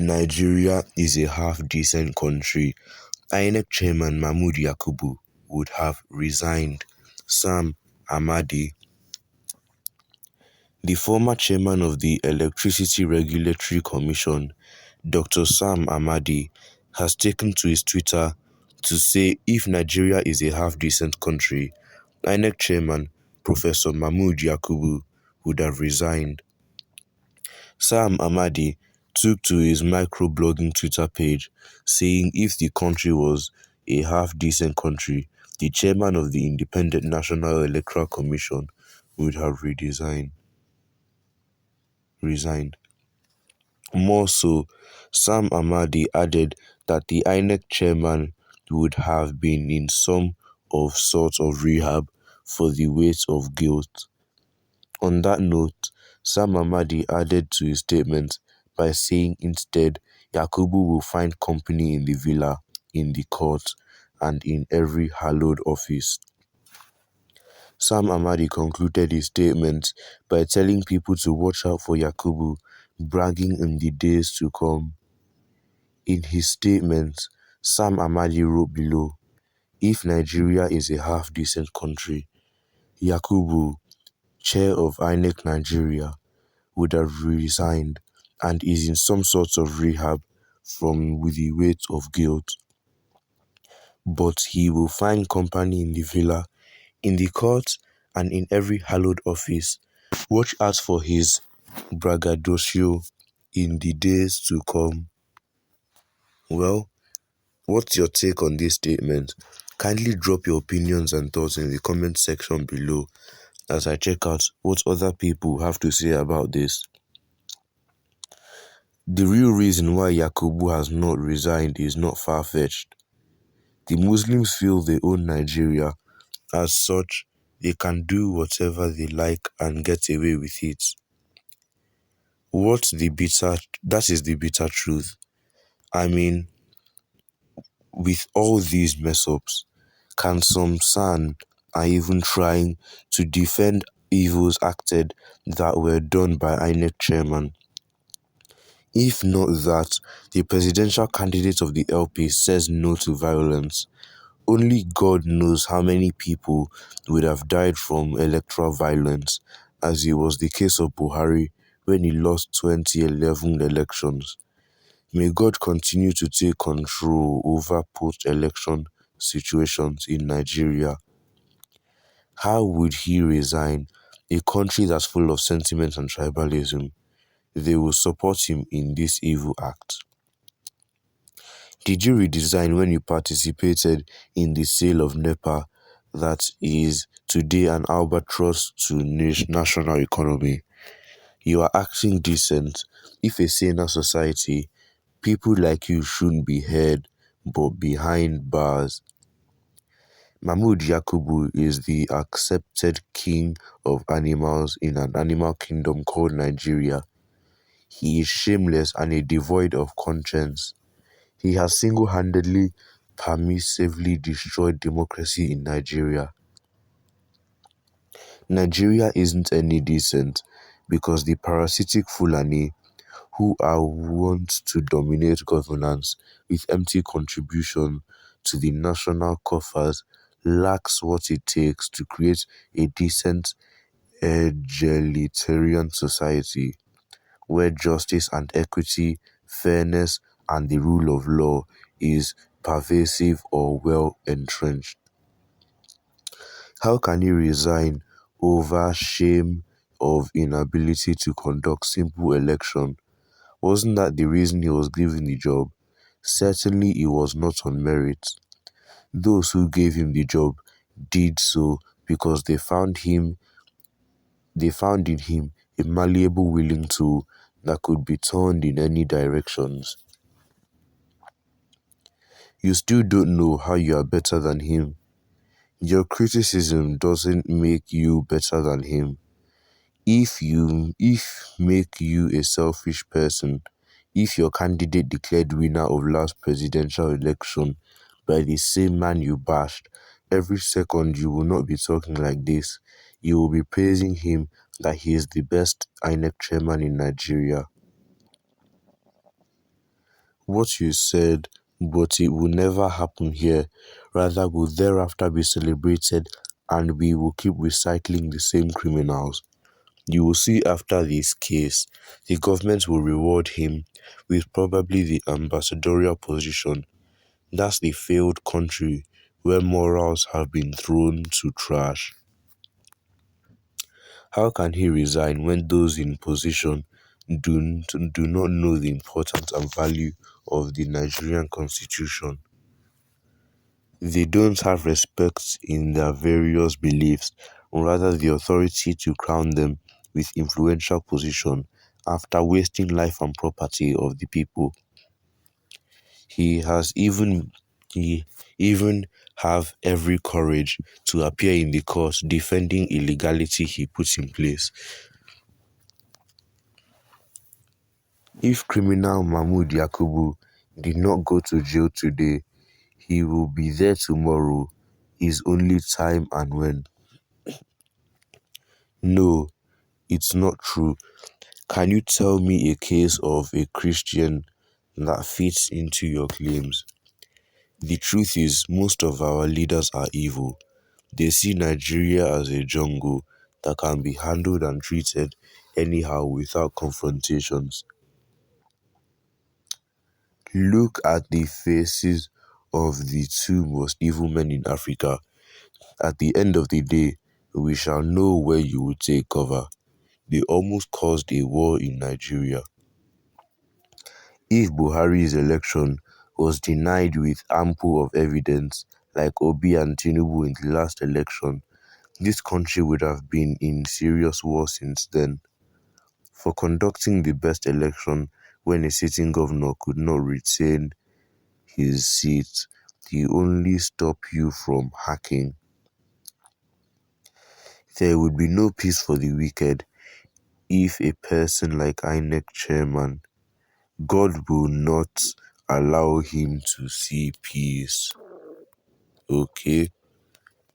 Nigeria is a half-decent country, INEC chairman Mahmood Yakubu would have resigned. Sam Amadi, the former chairman of the Electricity Regulatory Commission, Dr. Sam Amadi, has taken to his Twitter to say if Nigeria is a half-decent country, INEC chairman Professor Mahmood Yakubu would have resigned. Sam Amadi took to his microblogging Twitter page, saying if the country was a half-decent country, the chairman of the Independent National Electoral Commission would have resigned. More so, Sam Amadi added that the INEC chairman would have been in some sort of rehab for the weight of guilt. On that note, Sam Amadi added to his statement by saying instead, Yakubu will find company in the villa, in the court, and in every hallowed office. Sam Amadi concluded his statement by telling people to watch out for Yakubu, bragging in the days to come. In his statement, Sam Amadi wrote below, if Nigeria is a half-decent country, Yakubu, chair of INEC Nigeria, would have resigned and is in some sort of rehab with the weight of guilt. But he will find company in the villa, in the court, and in every hallowed office. Watch out for his braggadocio in the days to come. Well, what's your take on this statement? Kindly drop your opinions and thoughts in the comment section below as I check out what other people have to say about this. The real reason why Yakubu has not resigned is not far-fetched. The Muslims feel they own Nigeria. As such, they can do whatever they like and get away with it. That is the bitter truth. I mean, with all these mess-ups, can some stand are even trying to defend evils acted that were done by INEC chairman? If not that, the presidential candidate of the LP says no to violence. Only God knows how many people would have died from electoral violence, as it was the case of Buhari when he lost 2011 elections. May God continue to take control over post-election situations in Nigeria. How would he resign? A country that's full of sentiment and tribalism. They will support him in this evil act. Did you resign when you participated in the sale of NEPA that is today an albatross to national economy? You are acting decent. If a saner society, people like you shouldn't be heard but behind bars. Mahmood Yakubu is the accepted king of animals in an animal kingdom called Nigeria. He is shameless and devoid of conscience. He has single-handedly, permissively destroyed democracy in Nigeria. Nigeria isn't any decent because the parasitic Fulani, who are wont to dominate governance with empty contribution to the national coffers, lacks what it takes to create a decent egalitarian society where justice and equity, fairness, and the rule of law is pervasive or well entrenched. How can he resign over shame of inability to conduct simple election? Wasn't that the reason he was given the job? Certainly it was not on merit. Those who gave him the job did so because they found in him a malleable willing tool that could be turned in any directions. You still don't know how you are better than him. Your criticism doesn't make you better than him. If make you a selfish person, if your candidate declared winner of last presidential election by the same man you bashed, every second you will not be talking like this. You will be praising him that he is the best INEC chairman in Nigeria. What you said, but it will never happen here, rather will thereafter be celebrated, and we will keep recycling the same criminals. You will see after this case, the government will reward him with probably the ambassadorial position. That's the failed country where morals have been thrown to trash. How can he resign when those in position do not know the importance and value of the Nigerian constitution? They don't have respect in their various beliefs, or rather the authority to crown them with influential position after wasting life and property of the people. He has he even have every courage to appear in the court defending illegality he puts in place. If criminal Mahmood Yakubu did not go to jail today, he will be there tomorrow. Is only time and when. No, it's not true. Can you tell me a case of a Christian that fits into your claims? The truth is, most of our leaders are evil. They see Nigeria as a jungle that can be handled and treated anyhow without confrontations. Look at the faces of the two most evil men in Africa. At the end of the day, we shall know where you will take cover. They almost caused a war in Nigeria. If Buhari's election was denied with ample of evidence, like Obi and Tinubu in the last election, this country would have been in serious war since then. For conducting the best election when a sitting governor could not retain his seat, he only stop you from hacking. There would be no peace for the wicked if a person like INEC chairman, God will not allow him to see peace. Okay?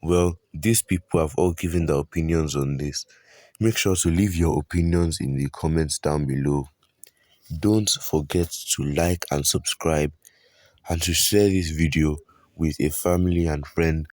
Well, these people have all given their opinions on this. Make sure to leave your opinions in the comments down below. Don't forget to like and subscribe, and to share this video with a family and friend